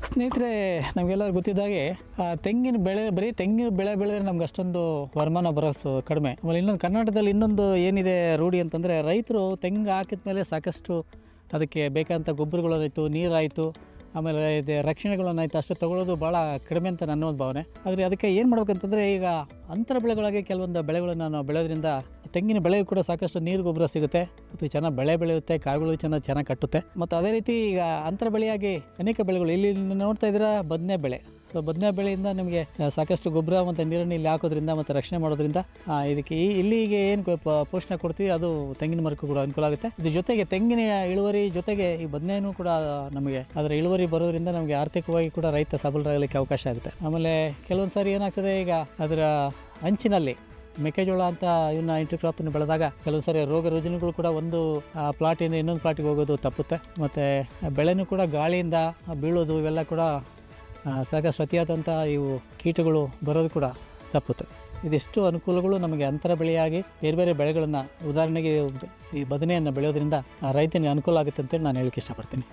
ಸ್ನೇಹಿತರೆ, ನಮಗೆಲ್ಲರೂ ಗೊತ್ತಿದ್ದಾಗೆ ತೆಂಗಿನ ಬೆಳೆ, ಬರೀ ತೆಂಗಿನ ಬೆಳೆ ಬೆಳೆದ್ರೆ ನಮ್ಗೆ ಅಷ್ಟೊಂದು ವರಮಾನ ಬರೋದು ಕಡಿಮೆ. ಆಮೇಲೆ ಇನ್ನೊಂದು ಕರ್ನಾಟಕದಲ್ಲಿ ಇನ್ನೊಂದು ಏನಿದೆ ರೂಢಿ ಅಂತಂದರೆ, ರೈತರು ತೆಂಗು ಹಾಕಿದ ಮೇಲೆ ಸಾಕಷ್ಟು ಅದಕ್ಕೆ ಬೇಕಾದಂಥ ಗೊಬ್ಬರಗಳಾಯಿತು, ನೀರಾಯಿತು, ಆಮೇಲೆ ಇದು ರಕ್ಷಣೆಗಳನ್ನಾಯಿತು ಅಷ್ಟೇ ತೊಗೊಳ್ಳೋದು ಭಾಳ ಕಡಿಮೆ ಅಂತ ನನ್ನ ಒಂದು ಭಾವನೆ. ಆದರೆ ಅದಕ್ಕೆ ಏನು ಮಾಡ್ಬೇಕಂತಂದರೆ, ಈಗ ಅಂತರ ಬೆಳೆಗಳಾಗಿ ಕೆಲವೊಂದು ಬೆಳೆಗಳನ್ನು ನಾವು ಬೆಳೆಯೋದ್ರಿಂದ ತೆಂಗಿನ ಬೆಳೆಗೂ ಕೂಡ ಸಾಕಷ್ಟು ನೀರು ಗೊಬ್ಬರ ಸಿಗುತ್ತೆ ಮತ್ತು ಚೆನ್ನಾಗಿ ಬೆಳೆ ಬೆಳೆಯುತ್ತೆ, ಕಾಳುಗಳು ಚೆನ್ನಾಗಿ ಕಟ್ಟುತ್ತೆ. ಮತ್ತು ಅದೇ ರೀತಿ ಈಗ ಅಂತರ ಬೆಳೆಯಾಗಿ ಅನೇಕ ಬೆಳೆಗಳು ಇಲ್ಲಿ ನೋಡ್ತಾ ಇದ್ದೀರಾ, ಬದನೆ ಬೆಳೆ. ಸೊ ಬದನೆ ಬೆಳೆಯಿಂದ ನಿಮಗೆ ಸಾಕಷ್ಟು ಗೊಬ್ಬರ ಮತ್ತು ನೀರನ್ನು ಇಲ್ಲಿ ಹಾಕೋದ್ರಿಂದ ಮತ್ತು ರಕ್ಷಣೆ ಮಾಡೋದ್ರಿಂದ ಇದಕ್ಕೆ ಇಲ್ಲಿಗೆ ಏನು ಪೋಷಣೆ ಕೊಡ್ತೀವಿ ಅದು ತೆಂಗಿನ ಮರಕ್ಕೂ ಕೂಡ ಅನುಕೂಲ ಆಗುತ್ತೆ. ಇದ್ರ ಜೊತೆಗೆ ತೆಂಗಿನ ಇಳುವರಿ ಜೊತೆಗೆ ಈ ಬದನೆನೂ ಕೂಡ ನಮಗೆ ಅದರ ಇಳುವರಿ ಬರೋದ್ರಿಂದ ನಮಗೆ ಆರ್ಥಿಕವಾಗಿ ಕೂಡ ರೈತ ಸಬಲರಾಗಲಿಕ್ಕೆ ಅವಕಾಶ ಆಗುತ್ತೆ. ಆಮೇಲೆ ಕೆಲವೊಂದು ಸಾರಿ ಏನಾಗ್ತದೆ, ಈಗ ಅದರ ಅಂಚಿನಲ್ಲಿ ಮೆಕ್ಕೆಜೋಳ ಅಂತ ಇವನ್ನ ಇಂಟರ್ಕ್ರಾಪನ್ನು ಬೆಳೆದಾಗ ಕೆಲವು ಸಾರಿ ರೋಗ ರುಜಿನಗಳು ಕೂಡ ಒಂದು ಪ್ಲಾಟಿಂದ ಇನ್ನೊಂದು ಪ್ಲಾಟಿಗೆ ಹೋಗೋದು ತಪ್ಪುತ್ತೆ. ಮತ್ತು ಬೆಳೆನೂ ಕೂಡ ಗಾಳಿಯಿಂದ ಬೀಳೋದು ಇವೆಲ್ಲ ಕೂಡ ಸಾಕಷ್ಟು ಅತಿಯಾದಂಥ ಇವು ಕೀಟಗಳು ಬರೋದು ಕೂಡ ತಪ್ಪುತ್ತೆ. ಇದಿಷ್ಟು ಅನುಕೂಲಗಳು ನಮಗೆ ಅಂತರ ಬೆಳೆಯಾಗಿ ಬೇರೆ ಬೇರೆ ಬೆಳೆಗಳನ್ನು, ಉದಾಹರಣೆಗೆ ಈ ಬದನೆಯನ್ನು ಬೆಳೆಯೋದ್ರಿಂದ ರೈತನಿಗೆ ಅನುಕೂಲ ಆಗುತ್ತೆ ಅಂತೇಳಿ ನಾನು ಹೇಳಕ್ಕೆ ಇಷ್ಟಪಡ್ತೀನಿ.